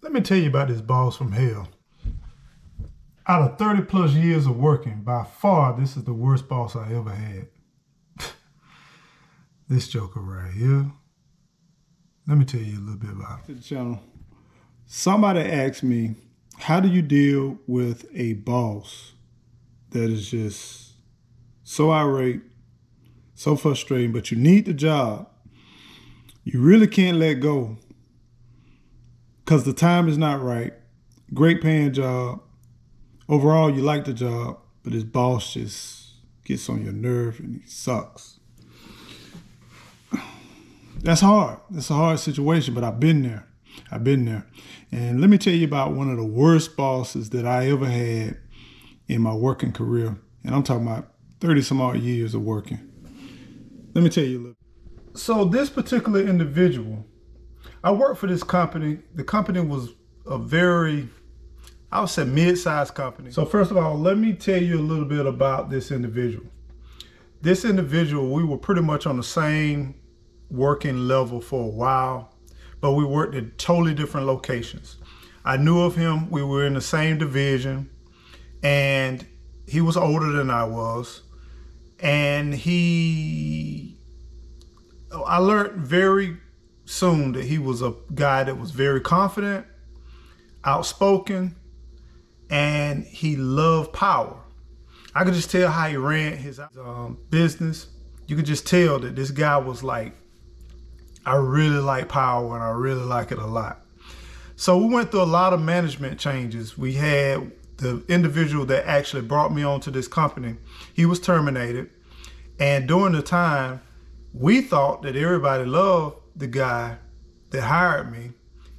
Let me tell you about this boss from hell. Out of 30 plus years of working, by far, this is the worst boss I ever had. This joker right here. Let me tell you a little bit about it. To the channel. Somebody asked me, how do you deal with a boss that is just so irate, so frustrating, but you need the job. You really can't let go because the time is not right. Great paying job. Overall, you like the job, but his boss just gets on your nerve and he sucks. That's hard. It's a hard situation, but I've been there. And let me tell you about one of the worst bosses that I ever had in my working career. And I'm talking about 30 some odd years of working. Let me tell you a little. So this particular individual, I worked for this company. The company was a very, I would say, mid-sized company. So first of all, let me tell you a little bit about this individual. This individual, we were pretty much on the same working level for a while, but we worked at totally different locations. I knew of him. We were in the same division, and he was older than I was. And I learned very soon that he was a guy that was very confident, outspoken, and he loved power. I could just tell how he ran his business. You could just tell that this guy was like, I really like power and I really like it a lot. So we went through a lot of management changes. We had the individual that actually brought me onto this company. He was terminated. And during the time, we thought that everybody loved the guy that hired me.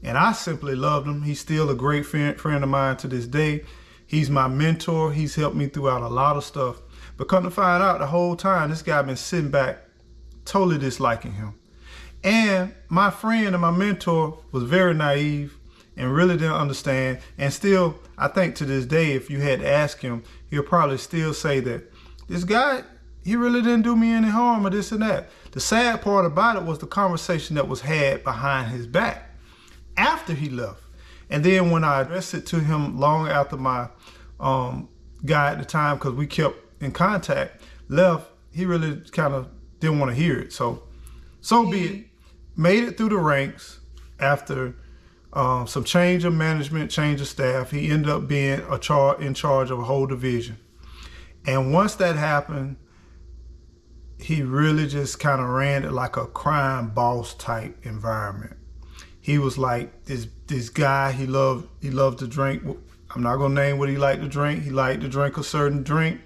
And I simply loved him. He's still a great friend of mine to this day. He's my mentor. He's helped me throughout a lot of stuff. But come to find out, the whole time, this guy been sitting back, totally disliking him. And my friend and my mentor was very naive and really didn't understand. And still, I think to this day, if you had to ask him, he'll probably still say that this guy, he really didn't do me any harm or this and that. The sad part about it was the conversation that was had behind his back after he left. And then when I addressed it to him long after my guy at the time, because we kept in contact, left, he really kind of didn't want to hear it. So be it. Made it through the ranks after some change of management, change of staff. He ended up being in charge of a whole division. And once that happened, he really just kind of ran it like a crime boss type environment. He was like this guy. He loved to drink. I'm not gonna name what he liked to drink. He liked to drink a certain drink.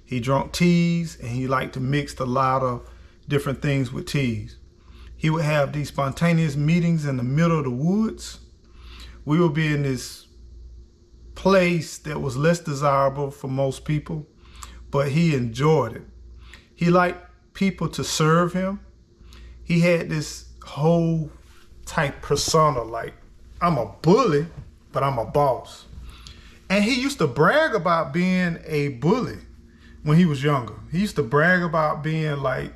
He drank teas, and he liked to mix a lot of different things with teas. He would have these spontaneous meetings in the middle of the woods. We would be in this place that was less desirable for most people, but he enjoyed it. He liked people to serve him. He had this whole type persona, like, I'm a bully, but I'm a boss. And he used to brag about being a bully when he was younger. He used to brag about being like,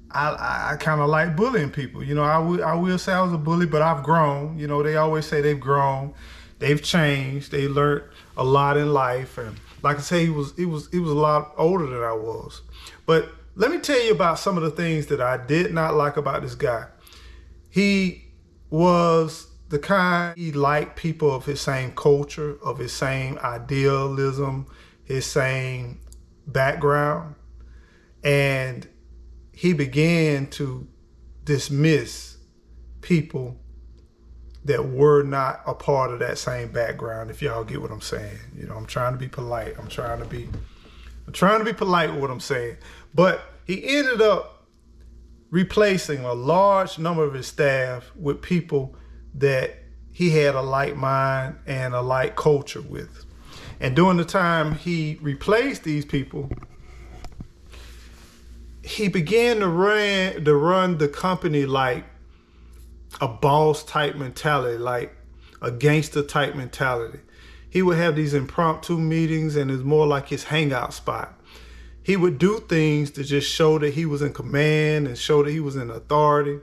I kind of like bullying people. You know, I will say I was a bully, but I've grown. You know, they always say they've grown, they've changed, they learned a lot in life. And like I say, he was a lot older than I was. But let me tell you about some of the things that I did not like about this guy. He was the kind, he liked people of his same culture, of his same idealism, his same background. And he began to dismiss people that were not a part of that same background, if y'all get what I'm saying. You know, I'm trying to be polite. I'm trying to be polite with what I'm saying. But he ended up replacing a large number of his staff with people that he had a like mind and a like culture with. And during the time he replaced these people, he began to run the company like a boss type mentality, like a gangster type mentality. He would have these impromptu meetings, and it's more like his hangout spot. He would do things to just show that he was in command and show that he was in authority.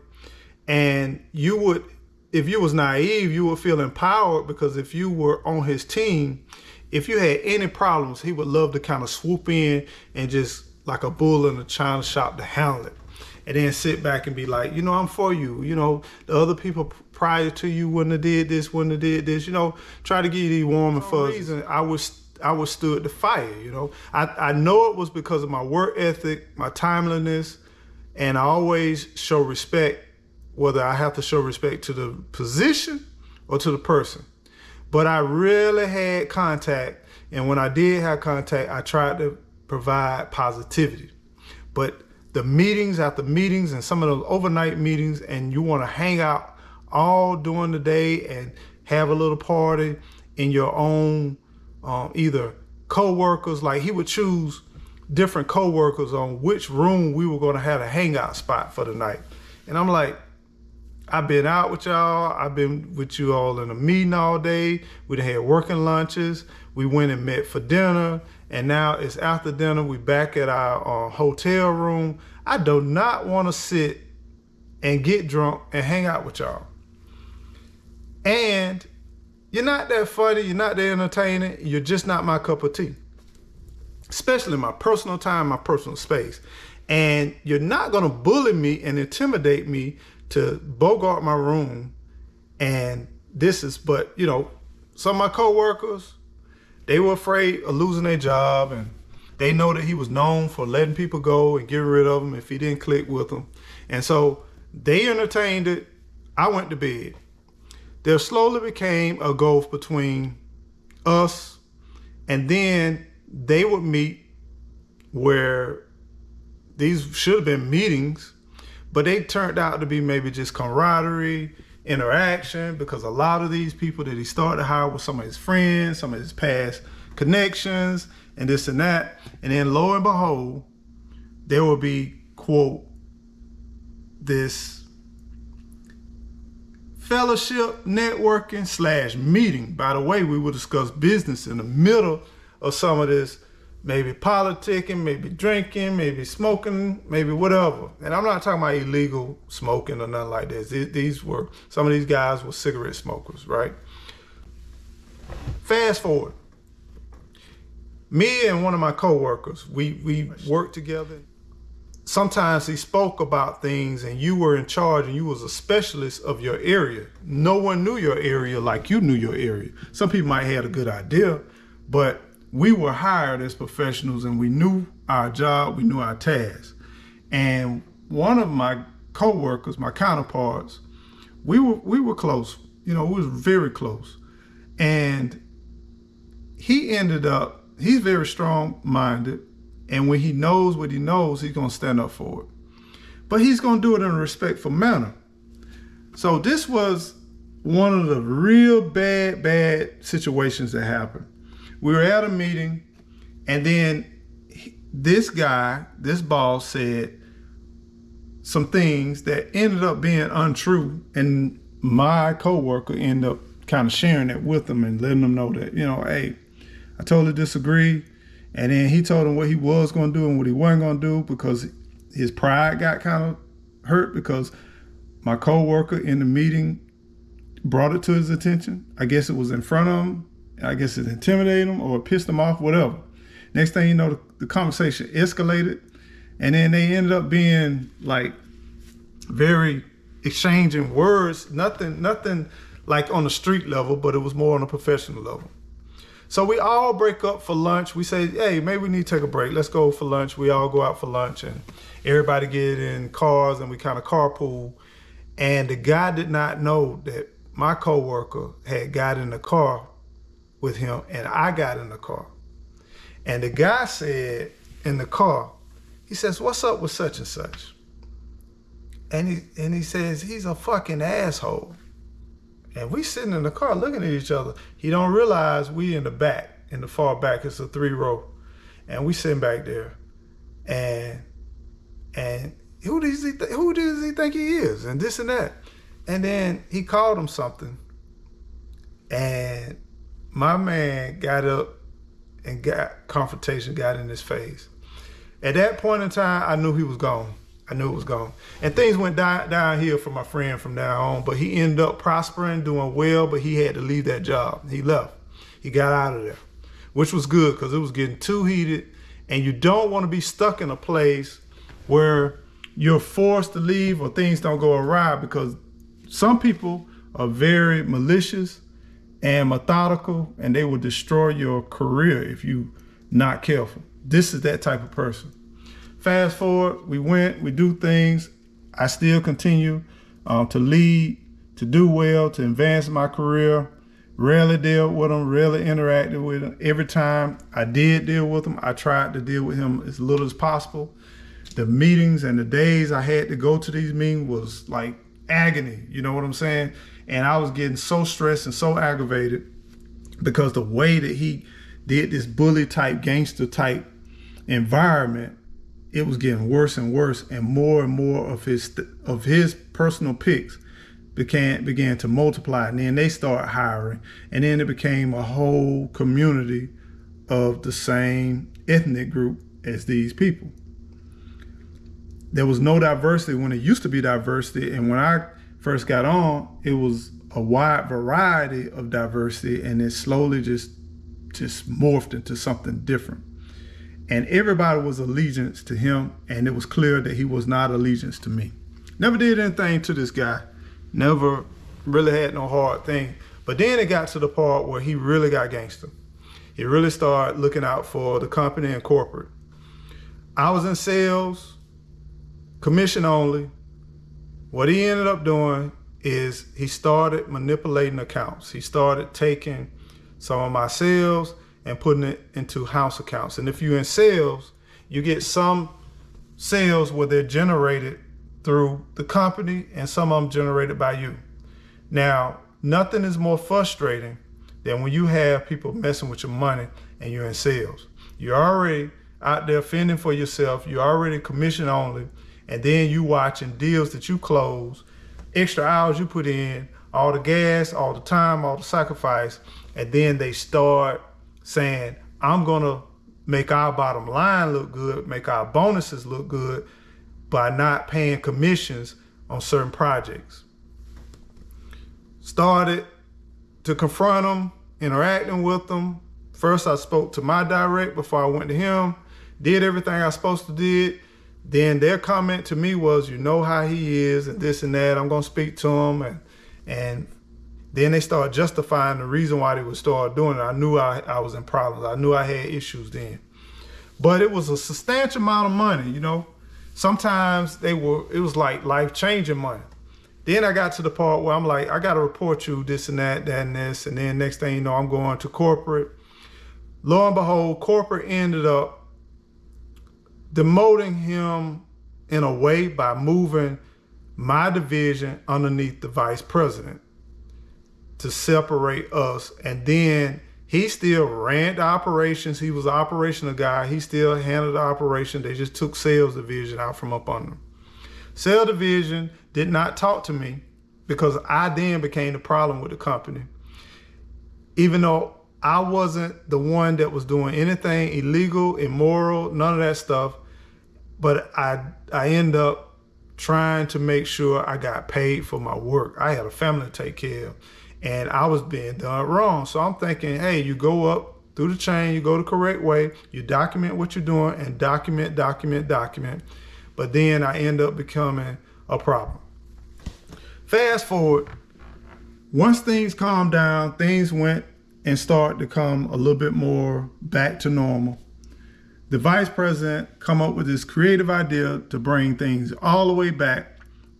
And you would if you was naive, you would feel empowered, because if you were on his team, if you had any problems, he would love to kind of swoop in and just like a bull in a china shop to handle it. And then sit back and be like, you know, I'm for you. You know, the other people prior to you wouldn't have did this, wouldn't have did this, you know, try to give you these warm and fuzzies. And I withstood the fire, you know. I know it was because of my work ethic, my timeliness, and I always show respect, whether I have to show respect to the position or to the person. But I really had contact, and when I did have contact, I tried to provide positivity. But the meetings after meetings and some of those overnight meetings, and you want to hang out all during the day and have a little party in your own either co-workers, like he would choose different co-workers on which room we were going to have a hangout spot for the night. And I'm like, I've been out with y'all. I've been with you all in a meeting all day. We done had working lunches. We went and met for dinner. And now it's after dinner. We back at our hotel room. I do not want to sit and get drunk and hang out with y'all. And you're not that funny. You're not that entertaining. You're just not my cup of tea. Especially my personal time, my personal space. And you're not going to bully me and intimidate me to bogart my room. And but you know, some of my coworkers, they were afraid of losing their job, and they know that he was known for letting people go and getting rid of them if he didn't click with them. And so they entertained it. I went to bed. There slowly became a gulf between us, and then they would meet where these should have been meetings, but they turned out to be maybe just camaraderie, interaction, because a lot of these people that he started to hire were some of his friends, some of his past connections, and this and that. And then lo and behold, there will be, quote, this fellowship, networking / meeting. By the way, we will discuss business in the middle of some of this, maybe politicking, maybe drinking, maybe smoking, maybe whatever. And I'm not talking about illegal smoking or nothing like this. Some of these guys were cigarette smokers, right? Fast forward. Me and one of my coworkers, we worked together. Sometimes he spoke about things and you were in charge and you was a specialist of your area. No one knew your area like you knew your area. Some people might have had a good idea, but we were hired as professionals and we knew our job, we knew our tasks. And one of my coworkers, my counterparts, we were close. You know, we was very close. And he's very strong-minded. And when he knows what he knows, he's gonna stand up for it. But he's gonna do it in a respectful manner. So this was one of the real bad situations that happened. We were at a meeting, and then this boss said some things that ended up being untrue, and my coworker ended up kind of sharing it with them and letting them know that, you know, hey, I totally disagree. And then he told him what he was going to do and what he wasn't going to do, because his pride got kind of hurt because my coworker in the meeting brought it to his attention. I guess it was in front of him. I guess it intimidated him or pissed him off, whatever. Next thing you know, the conversation escalated, and then they ended up being like very exchanging words, nothing like on the street level, but it was more on a professional level. So we all break up for lunch. We say, hey, maybe we need to take a break. Let's go for lunch. We all go out for lunch, and everybody get in cars, and we kind of carpool. And the guy did not know that my coworker had got in the car with him, and I got in the car. And the guy said in the car, he says, what's up with such and such? And he says, he's a fucking asshole. And we sitting in the car looking at each other. He don't realize we in the back, in the far back. It's a 3-row. And we sitting back there. And who does he think he is? And this and that. And then he called him something. And my man got up and got confrontation, got in his face. At that point in time, I knew he was gone. I knew it was gone. And things went downhill for my friend from now on, but he ended up prospering, doing well, but he had to leave that job. He left. He got out of there, which was good because it was getting too heated, and you don't want to be stuck in a place where you're forced to leave or things don't go awry, because some people are very malicious and methodical, and they will destroy your career if you're not careful. This is that type of person. Fast forward, we do things. I still continue to lead, to do well, to advance my career. Rarely dealt with him, rarely interacted with him. Every time I did deal with him, I tried to deal with him as little as possible. The meetings and the days I had to go to these meetings was like agony, you know what I'm saying? And I was getting so stressed and so aggravated because the way that he did this bully type, gangster type environment, it was getting worse and worse, and more of his personal picks began to multiply, and then they started hiring, and then it became a whole community of the same ethnic group as these people. There was no diversity when it used to be diversity, and when I first got on, it was a wide variety of diversity, and it slowly just morphed into something different. And everybody was allegiance to him, and it was clear that he was not allegiance to me. Never did anything to this guy. Never really had no hard thing. But then it got to the part where he really got gangster. He really started looking out for the company and corporate. I was in sales, commission only. What he ended up doing is he started manipulating accounts. He started taking some of my sales and putting it into house accounts. And if you're in sales, you get some sales where they're generated through the company and some of them generated by you. Now, nothing is more frustrating than when you have people messing with your money and you're in sales. You're already out there fending for yourself. You're already commission only. And then you watching deals that you close, extra hours you put in, all the gas, all the time, all the sacrifice. And then they start saying, I'm gonna make our bottom line look good, make our bonuses look good by not paying commissions on certain projects. Started to confront them, interacting with them. First I spoke to my direct before I went to him, did everything I was supposed to do. Then their comment to me was, you know how he is and this and that, I'm gonna speak to him. And then they started justifying the reason why they would start doing it. I knew I was in problems. I knew I had issues then. But it was a substantial amount of money, you know. Sometimes it was like life-changing money. Then I got to the part where I'm like, I gotta report you this and that, that and this. And then next thing you know, I'm going to corporate. Lo and behold, corporate ended up demoting him in a way by moving my division underneath the vice president to separate us. And then he still ran the operations. He was an operational guy. He still handled the operation. They just took sales division out from up under him. Sales division did not talk to me because I then became the problem with the company. Even though I wasn't the one that was doing anything illegal, immoral, none of that stuff, but I end up trying to make sure I got paid for my work. I had a family to take care of, and I was being done wrong. So I'm thinking, hey, you go up through the chain, you go the correct way, you document what you're doing, and document. But then I end up becoming a problem. Fast forward, once things calmed down, things went and started to come a little bit more back to normal. The vice president come up with this creative idea to bring things all the way back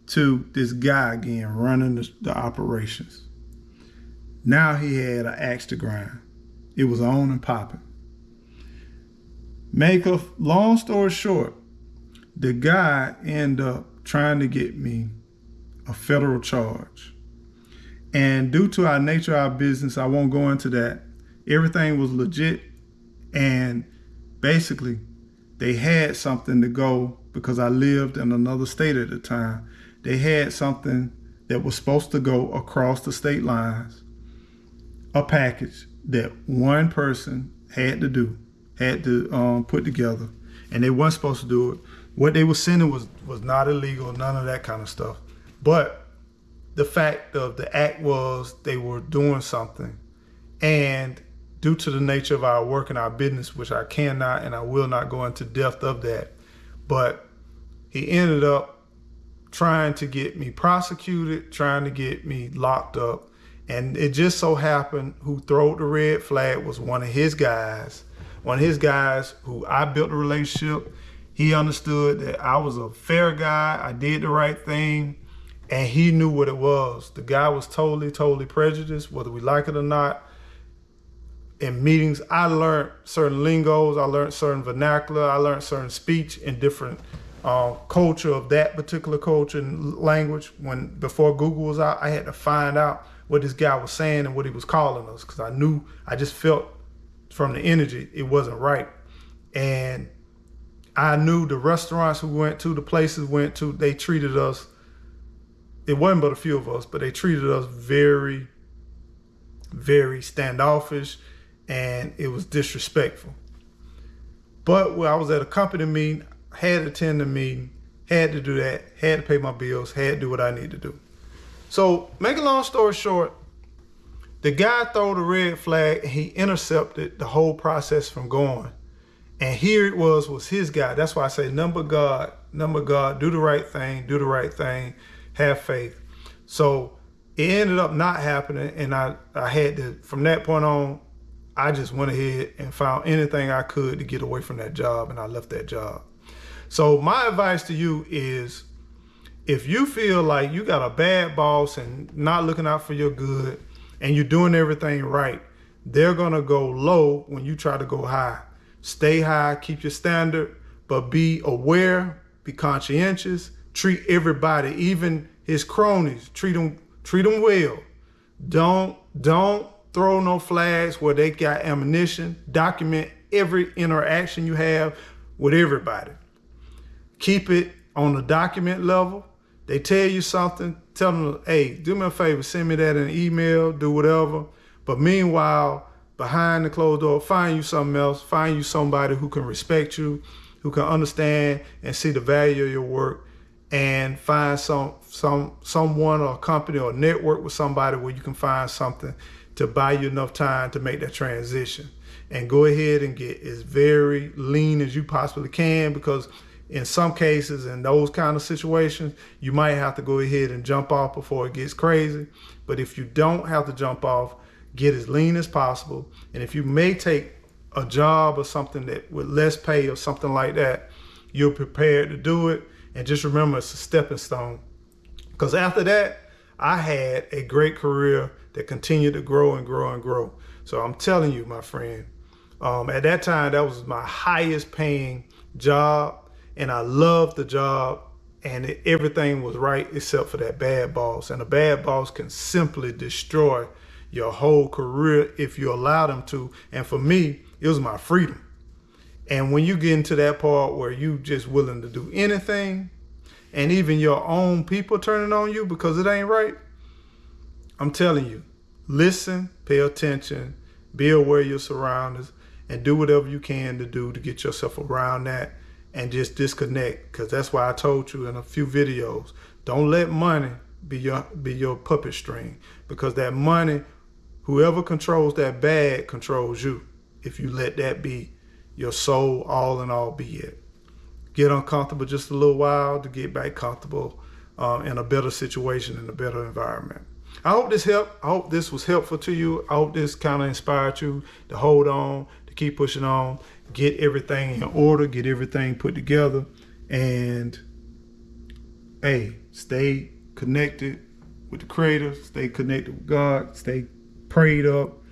to this guy again running the operations. Now he had an axe to grind. It was on and popping. Make a long story short, the guy ended up trying to get me a federal charge. And due to our nature of our business, I won't go into that. Everything was legit, and basically they had something to go because I lived in another state at the time. They had something that was supposed to go across the state lines, a package that one person had to put together, and they weren't supposed to do it. What they were sending was not illegal, none of that kind of stuff. But the fact of the act was they were doing something. And due to the nature of our work and our business, which I cannot and I will not go into depth of that, but he ended up trying to get me prosecuted, trying to get me locked up. And it just so happened who throwed the red flag was one of his guys who I built a relationship. He understood that I was a fair guy. I did the right thing, and he knew what it was. The guy was totally prejudiced, whether we like it or not. In meetings, I learned certain lingos, I learned certain vernacular, I learned certain speech in different culture of that particular culture and language. Before Google was out, I had to find out what this guy was saying and what he was calling us, because I just felt from the energy it wasn't right. And I knew the restaurants we went to, the places we went to, they treated us, it wasn't but a few of us, but they treated us very, very standoffish, and it was disrespectful. But when I was at a company meeting, had to attend the meeting, had to do that, had to pay my bills, had to do what I need to do. So, make a long story short, the guy threw the red flag and he intercepted the whole process from going. And here it was his guy. That's why I say number God, do the right thing, have faith. So it ended up not happening, and I had to, from that point on, I just went ahead and found anything I could to get away from that job, and I left that job. So my advice to you is, if you feel like you got a bad boss and not looking out for your good and you're doing everything right, they're gonna go low when you try to go high. Stay high, keep your standard, but be aware, be conscientious, treat everybody, even his cronies, treat them well. Don't throw no flags where they got ammunition. Document every interaction you have with everybody. Keep it on the document level. They tell you something, tell them, hey, do me a favor, send me that in an email, do whatever. But meanwhile, behind the closed door, find you something else, find you somebody who can respect you, who can understand and see the value of your work, and find someone or a company or a network with somebody where you can find something to buy you enough time to make that transition. And go ahead and get as very lean as you possibly can, because in some cases, in those kind of situations, you might have to go ahead and jump off before it gets crazy. But if you don't have to jump off, get as lean as possible. And if you may take a job or something that with less pay or something like that, you're prepared to do it. And just remember, it's a stepping stone. Because after that, I had a great career that continued to grow and grow and grow. So I'm telling you, my friend, at that time, that was my highest paying job. And I loved the job, and everything was right except for that bad boss. And a bad boss can simply destroy your whole career if you allow them to. And for me, it was my freedom. And when you get into that part where you just willing to do anything, and even your own people turning on you because it ain't right, I'm telling you, listen, pay attention, be aware of your surroundings, and do whatever you can to do to get yourself around that. And just disconnect, because that's why I told you in a few videos, don't let money be your puppet string, because that money, whoever controls that bag controls you. If you let that be your soul, all in all, be it. Get uncomfortable just a little while to get back comfortable in a better situation, in a better environment. I hope this helped. I hope this was helpful to you. I hope this kind of inspired you to hold on, to keep pushing on, get everything in order, get everything put together, and hey, stay connected with the Creator, stay connected with God, stay prayed up,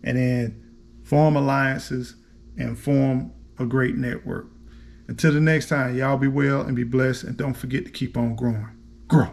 and then form alliances and form a great network. Until the next time, y'all be well and be blessed, and don't forget to keep on growing. Grow.